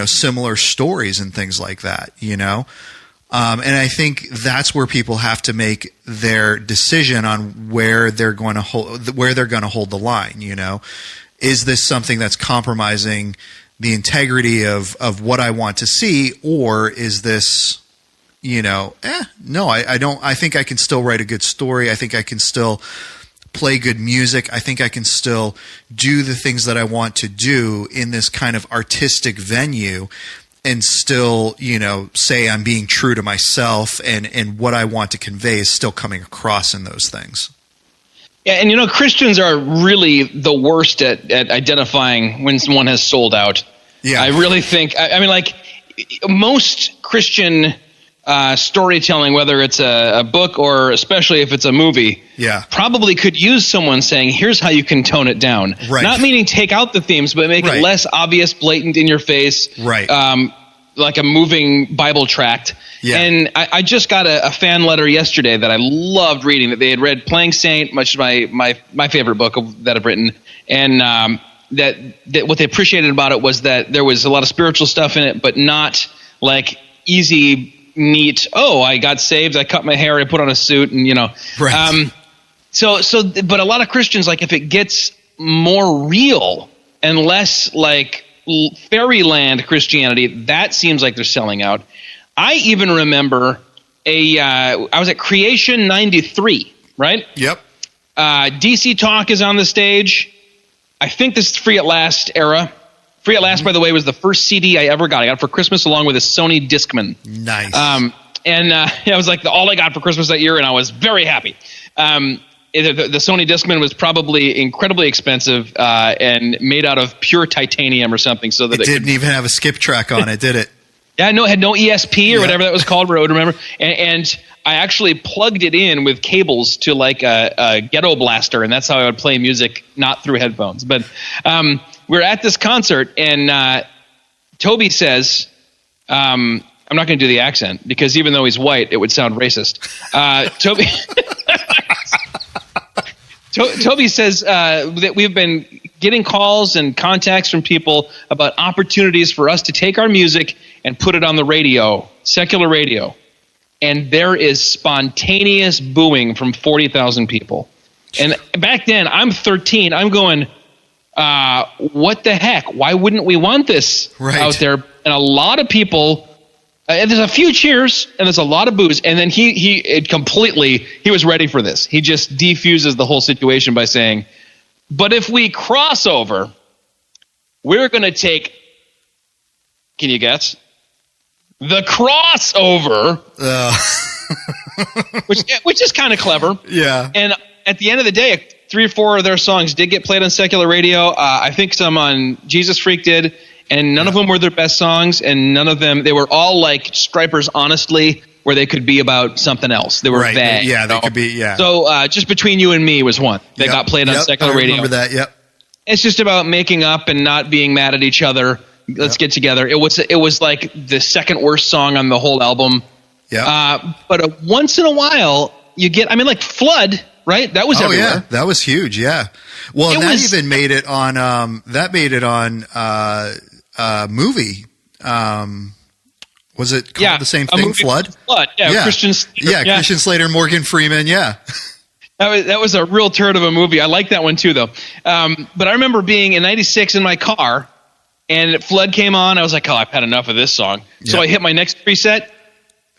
similar stories and things like that, and I think that's where people have to make their decision on where they're going to hold the line. Is this something that's compromising the integrity of what I want to see, or is this, no, I don't. I think I can still write a good story. I think I can still play good music. I think I can still do the things that I want to do in this kind of artistic venue and still, say I'm being true to myself and what I want to convey is still coming across in those things. Yeah, and Christians are really the worst at identifying when someone has sold out. Yeah. I really think, most Christian storytelling, whether it's a book or especially if it's a movie, probably could use someone saying, here's how you can tone it down. Right. Not meaning take out the themes, but make it less obvious, blatant, in your face. Right. Like a moving Bible tract. Yeah. And I just got a fan letter yesterday that I loved reading, that they had read Playing Saint, much my favorite book that I've written. And that what they appreciated about it was that there was a lot of spiritual stuff in it, but not like easy, neat, I got saved, I cut my hair, I put on a suit, and Right. But a lot of Christians, like, if it gets more real and less like fairyland Christianity, that seems like they're selling out. I even remember I was at Creation 93, right? Yep. DC Talk is on the stage. I think this is Free at Last era. Free at Last, by the way, was the first CD I ever got. I got it for Christmas along with a Sony Discman. Nice. I was like all I got for Christmas that year, and I was very happy. The Sony Discman was probably incredibly expensive and made out of pure titanium or something, so that it didn't even have a skip track on it, did it? Yeah, no, it had no ESP or whatever that was called, Road, remember? And I actually plugged it in with cables to like a ghetto blaster, and that's how I would play music, not through headphones. But we're at this concert, and Toby says, I'm not going to do the accent, because even though he's white, it would sound racist. Toby says that we've been getting calls and contacts from people about opportunities for us to take our music and put it on the radio, secular radio. And there is spontaneous booing from 40,000 people. And back then, I'm 13. I'm going, what the heck? Why wouldn't we want this out there? And a lot of people... and there's a few cheers and there's a lot of boos, and then he was ready for this. He just defuses the whole situation by saying, but if we cross over, we're going to take, can you guess? The crossover, which is kind of clever. Yeah. And at the end of the day, 3 or 4 of their songs did get played on secular radio. I think some on Jesus Freak did. And none of them were their best songs, and none of them, they were all like Stripers Honestly, where they could be about something else. They were vague. Yeah, they could be, So Just Between You and Me was one that got played on secular radio. I remember that, It's just about making up and not being mad at each other. Let's get together. It was like the second worst song on the whole album. Yeah. But once in a while you get, I mean, like Flood, right? That was everywhere. Yeah, that was huge. Yeah. Well, even made it on movie. Was it called the same thing? Flood? Flood. Yeah. Christian Slater. Yeah, Christian Slater, Morgan Freeman. Yeah. That was a real turd of a movie. I like that one too, though. But I remember being in '96 in my car, and Flood came on. I was like, I've had enough of this song. So I hit my next preset.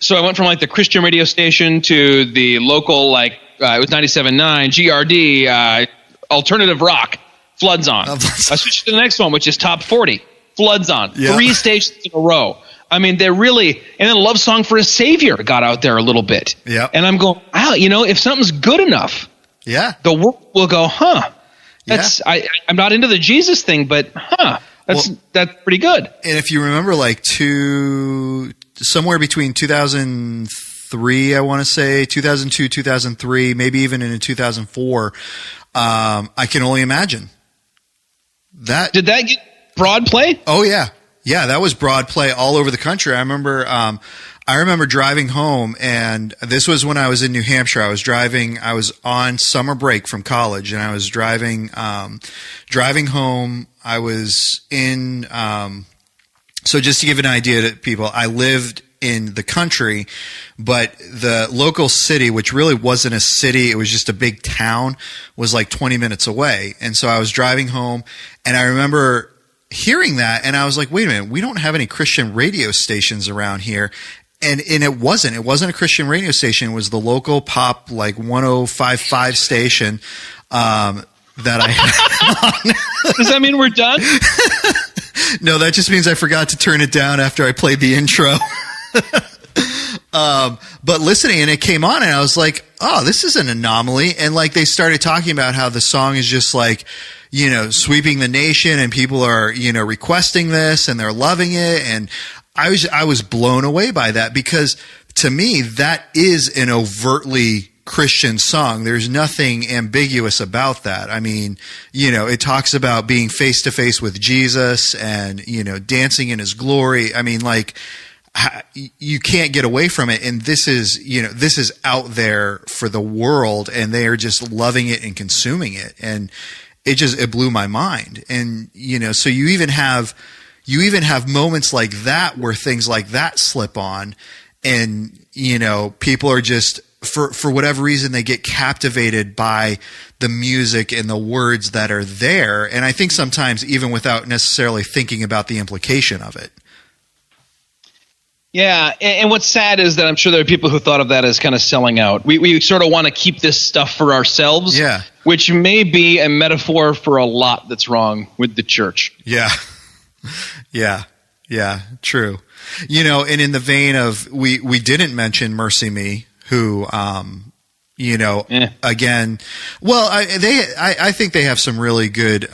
So I went from like the Christian radio station to the local, it was 97.9 GRD, alternative rock. Flood's on. I switched to the next one, which is Top 40. Flood's on. 3 stations in a row. I mean, they're really, and then Love Song for a Savior got out there a little bit. Yeah. And I'm going, wow, if something's good enough, the world will go, that's, I'm not into the Jesus thing, but that's pretty good. And if you remember, somewhere between 2003, I want to say 2002, 2003, maybe even into 2004, I Can Only Imagine. Did that get broad play? Oh yeah. Yeah, that was broad play all over the country. I remember driving home, and this was when I was in New Hampshire. I was on summer break from college, and I was driving home. I was in, so just to give an idea to people, I lived in the country, but the local city, which really wasn't a city, it was just a big town, was like 20 minutes away. And so I was driving home, and I remember hearing that, and I was like, wait a minute, we don't have any Christian radio stations around here. And it wasn't a Christian radio station. It was the local pop, 105.5 station, that I had. Does that mean we're done? No, that just means I forgot to turn it down after I played the intro. But listening, and it came on, and I was like, oh, this is an anomaly. And they started talking about how the song is just sweeping the nation, and people are, requesting this, and they're loving it. And I was blown away by that, because to me, that is an overtly Christian song. There's nothing ambiguous about that. I mean, it talks about being face to face with Jesus and, dancing in his glory. I mean, you can't get away from it. And this is out there for the world, and they are just loving it and consuming it. And it blew my mind. And, so you even have moments like that where things like that slip on, and, people are just, for whatever reason, they get captivated by the music and the words that are there. And I think sometimes even without necessarily thinking about the implication of it. Yeah, and what's sad is that I'm sure there are people who thought of that as kind of selling out. We sort of want to keep this stuff for ourselves, which may be a metaphor for a lot that's wrong with the church. Yeah, true. And in the vein of, we didn't mention Mercy Me, who, again, well, I think they have some really good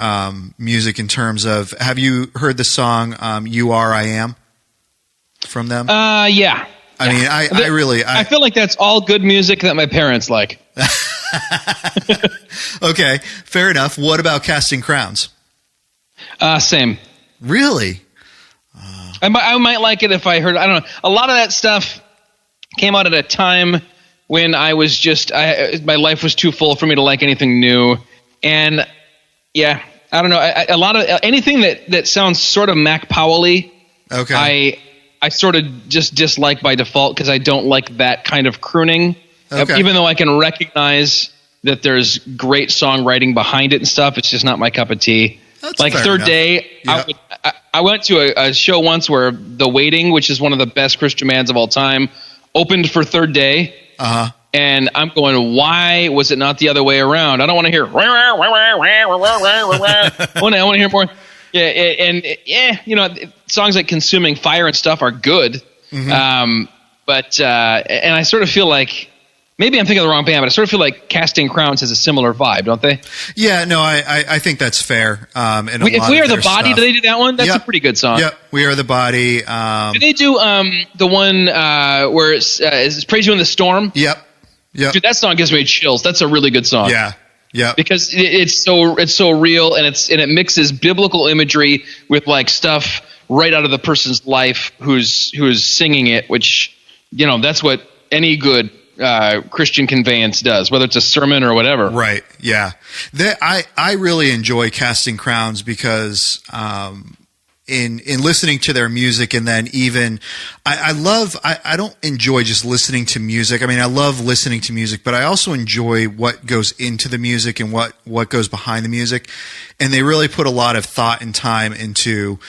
music in terms of, have you heard the song You Are, I Am? From them? Yeah. I mean, I feel like that's all good music that my parents like. Okay, fair enough. What about Casting Crowns? Same. Really? I might like it if I heard. I don't know. A lot of that stuff came out at a time when I was just my life was too full for me to like anything new, and I don't know. A lot of anything that sounds sort of Mac Powell-y. Okay. I sort of just dislike by default, because I don't like that kind of crooning. Okay. Even though I can recognize that there's great songwriting behind it and stuff, it's just not my cup of tea. That's like fair Third enough. Day, Yeah. I went to a show once where The Waiting, which is one of the best Christian bands of all time, opened for Third Day. Uh-huh. And I'm going, why was it not the other way around? I don't want to hear. I want to hear more. Songs like Consuming Fire and stuff are good. Mm-hmm. But I sort of feel like, maybe I'm thinking of the wrong band, but I sort of feel like Casting Crowns has a similar vibe, don't they? Yeah, no, I think that's fair. And If We Are the Body, do they do that one? That's a pretty good song. Yep, We Are the Body. Do they do the one where it's Praise You in the Storm? Yep. Dude, that song gives me chills. That's a really good song. Yeah. Yeah. Because it's so real, and it mixes biblical imagery with like stuff right out of the person's life who's singing it, which, you know, that's what any good Christian conveyance does, whether it's a sermon or whatever. Right. Yeah. I really enjoy Casting Crowns because in listening to their music, and then even I don't enjoy just listening to music. I mean, I love listening to music, but I also enjoy what goes into the music and what goes behind the music. And they really put a lot of thought and time into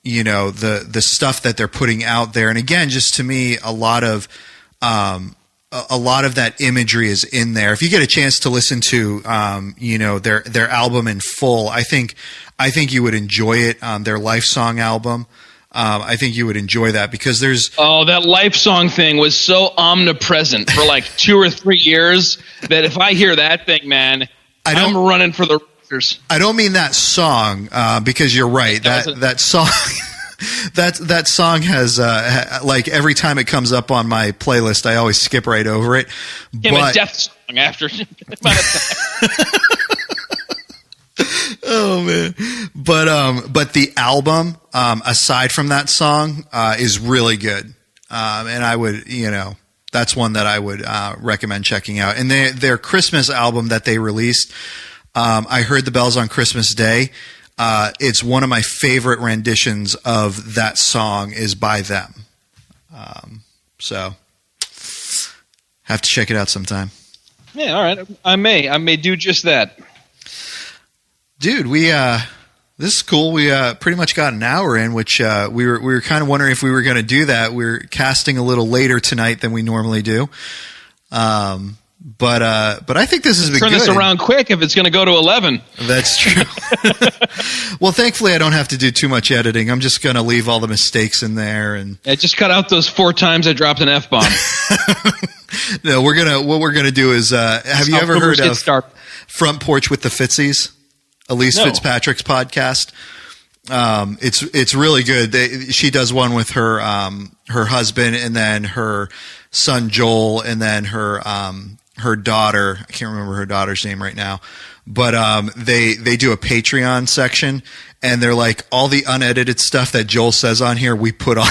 you know, the stuff that they're putting out there. And again, just to me, a lot of that imagery is in there. If you get a chance to listen to, you know, their album in full, I think you would enjoy it. Their Life Song album. I think you would enjoy that because there's. Oh, that Life Song thing was so omnipresent for like 2 or 3 years that if I hear that thing, man, I'm running for the Raptors. I don't mean that song, because you're right. That song. That song has like every time it comes up on my playlist, I always skip right over it. Became a death song after. Oh man, but the album, aside from that song, is really good, and I would, you know, that's one that I would recommend checking out. And their Christmas album that they released, I heard the bells on Christmas Day. It's one of my favorite renditions of that song is by them. So have to check it out sometime. Yeah, all right. I may do just that. Dude, this is cool. We pretty much got an hour in, which we were kind of wondering if we were going to do that. We're casting a little later tonight than we normally do. But I think this has been good. Turn this around quick if it's going to go to 11. That's true. Well, thankfully I don't have to do too much editing. I'm just going to leave all the mistakes in there and just cut out those 4 times I dropped an F-bomb. No, what we're gonna do is have you ever heard of Front Porch with the Fitzies? Elise Fitzpatrick's podcast. It's really good. She does one with her husband and then her son Joel and then her daughter. I can't remember her daughter's name right now, but they do a Patreon section and they're like all the unedited stuff that Joel says on here we put on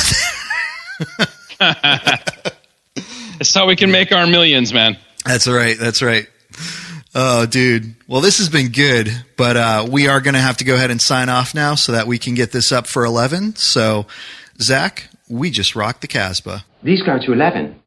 there. That's how we can make our millions, man. That's right. Oh, dude. Well, this has been good, but we are going to have to go ahead and sign off now so that we can get this up for 11. So, Zach, we just rocked the Casbah. These go to 11.